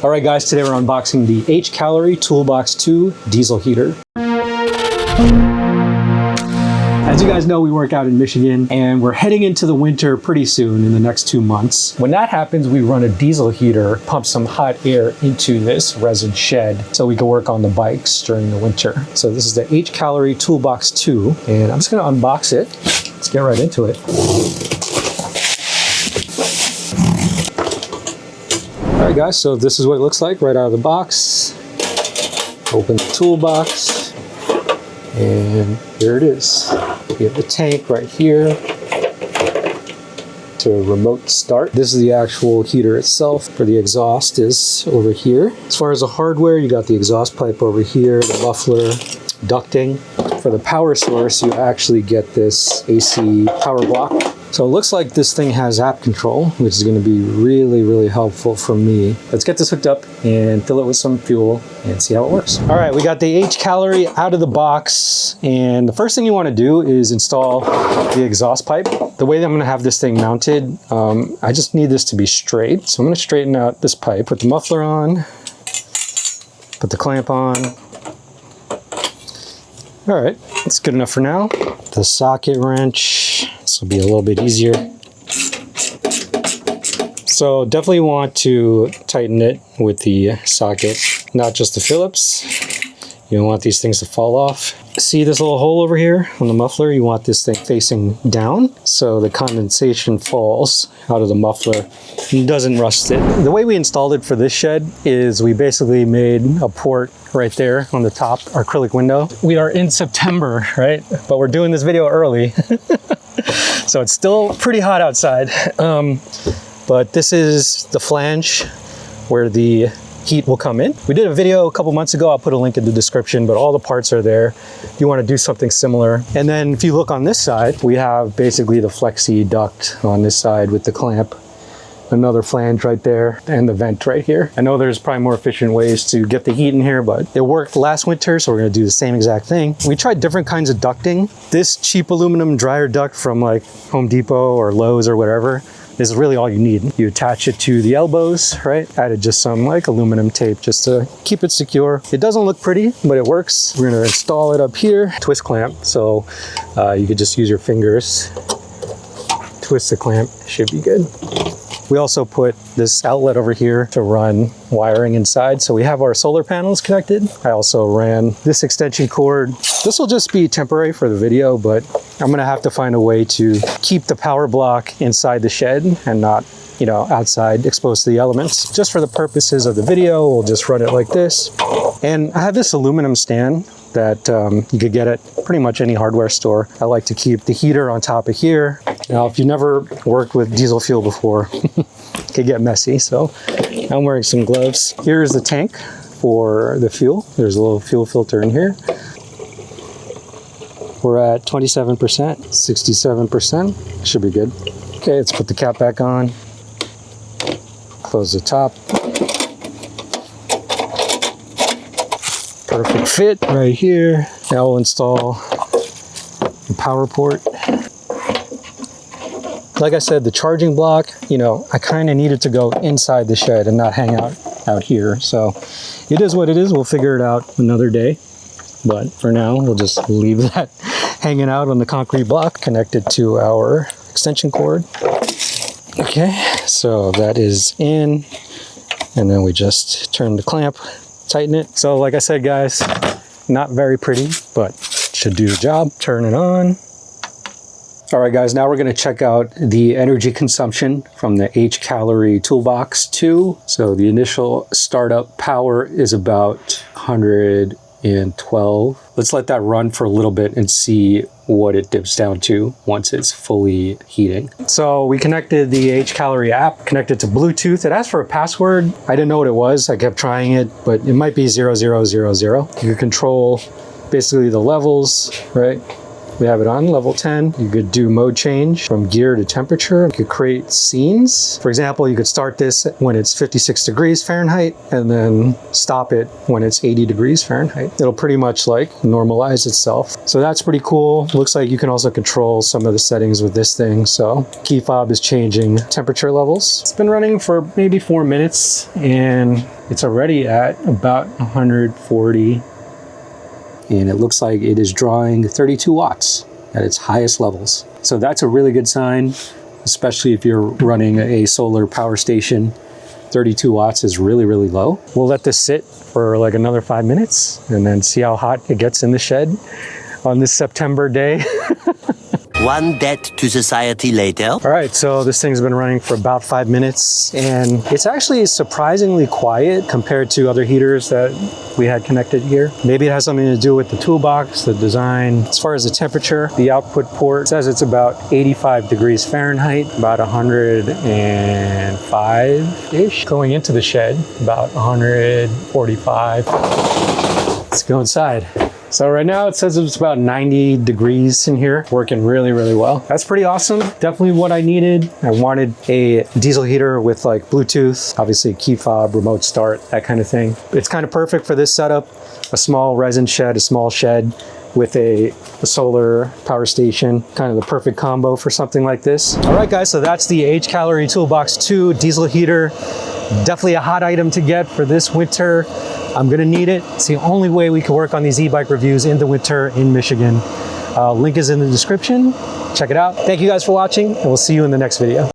All right, guys, today we're unboxing the HCalory Toolbox 2 diesel heater. As you guys know, we work out in Michigan and we're heading into the winter pretty soon in the next 2 months. When that happens, we run a diesel heater, pump some hot air into this resin shed so we can work on the bikes during the winter. So this is the HCalory Toolbox 2 and I'm just gonna unbox it. Let's get right into it. All right, guys, so this is what it looks like right out of the box. Open the toolbox, and here it is. We have the tank right here to remote start. This is the actual heater itself. For the exhaust is over here. As far as the hardware, you got the exhaust pipe over here, the muffler, ducting. For the power source, you actually get this AC power block. So it looks like this thing has app control, which is going to be really, really helpful for me. Let's get this hooked up and fill it with some fuel and see how it works. All right, we got the HCalory out of the box. And the first thing you want to do is install the exhaust pipe. The way that I'm going to have this thing mounted, I just need this to be straight. So I'm going to straighten out this pipe, put the muffler on, put the clamp on. All right, that's good enough for now. The socket wrench, this will be a little bit easier. So definitely want to tighten it with the socket, not just the Phillips. You don't want these things to fall off. See this little hole over here on the muffler? You want this thing facing down so the condensation falls out of the muffler and doesn't rust it. The way we installed it for this shed is we basically made a port right there on the top, our acrylic window. We are in September, right? But we're doing this video early. So it's still pretty hot outside. But this is the flange where the heat will come in. We did a video a couple months ago. I'll put a link in the description, but all the parts are there. If you want to do something similar. And then if you look on this side, we have basically the flexi duct on this side with the clamp, another flange right there, and the vent right here. I know there's probably more efficient ways to get the heat in here, but it worked last winter, so we're gonna do the same exact thing. We tried different kinds of ducting. This cheap aluminum dryer duct from like Home Depot or Lowe's or whatever is really all you need. You attach it to the elbows, right? Added just some like aluminum tape just to keep it secure. It doesn't look pretty, but it works. We're gonna install it up here. Twist clamp, so you could just use your fingers. Twist the clamp, should be good. We also put this outlet over here to run wiring inside. So we have our solar panels connected. I also ran this extension cord. This will just be temporary for the video, but I'm gonna have to find a way to keep the power block inside the shed and not, you know, outside exposed to the elements. Just for the purposes of the video, we'll just run it like this. And I have this aluminum stand that you could get at pretty much any hardware store. I like to keep the heater on top of here. Now, if you've never worked with diesel fuel before, it could get messy. So I'm wearing some gloves. Here's the tank for the fuel. There's a little fuel filter in here. We're at 27%, 67%. Should be good. Okay, let's put the cap back on. Close the top. Perfect fit right here. Now we'll install the power port. Like I said, the charging block, you know, I kind of needed to go inside the shed and not hang out here. So it is what it is. We'll figure it out another day. But for now, we'll just leave that hanging out on the concrete block connected to our extension cord. Okay, so that is in. And then we just turn the clamp, tighten it. So like I said, guys, not very pretty, but should do the job. Turn it on. All right, guys, now we're gonna check out the energy consumption from the HCalory Toolbox 2. So the initial startup power is about 112. Let's let that run for a little bit and see what it dips down to once it's fully heating. So we connected the HCalory app, connected to Bluetooth. It asked for a password. I didn't know what it was. I kept trying it, but it might be 0000. You can control basically the levels, right? We have it on level 10. You could do mode change from gear to temperature. You could create scenes. For example, you could start this when it's 56 degrees Fahrenheit and then stop it when it's 80 degrees Fahrenheit. It'll pretty much like normalize itself. So that's pretty cool. Looks like you can also control some of the settings with this thing. So key fob is changing temperature levels. It's been running for maybe 4 minutes and it's already at about 140. And it looks like it is drawing 32 watts at its highest levels. So that's a really good sign, especially if you're running a solar power station. 32 watts is really, really low. We'll let this sit for like another 5 minutes and then see how hot it gets in the shed on this September day. One debt to society later. All right, so this thing's been running for about 5 minutes and it's actually surprisingly quiet compared to other heaters that we had connected here. Maybe it has something to do with the toolbox, the design. As far as the temperature, the output port says it's about 85 degrees Fahrenheit, about 105-ish. Going into the shed, about 145. Let's go inside. So right now it says it's about 90 degrees in here, working really, really well. That's pretty awesome. Definitely what I needed. I wanted a diesel heater with like Bluetooth, obviously key fob, remote start, that kind of thing. It's kind of perfect for this setup. A small resin shed, a small shed with a solar power station, kind of the perfect combo for something like this. All right guys, so that's the HCalory Toolbox 2 diesel heater. Definitely a hot item to get for this winter. I'm gonna need it. It's the only way we can work on these e-bike reviews in the winter in Michigan. Link is in the description. Check it out. Thank you guys for watching, and we'll see you in the next video.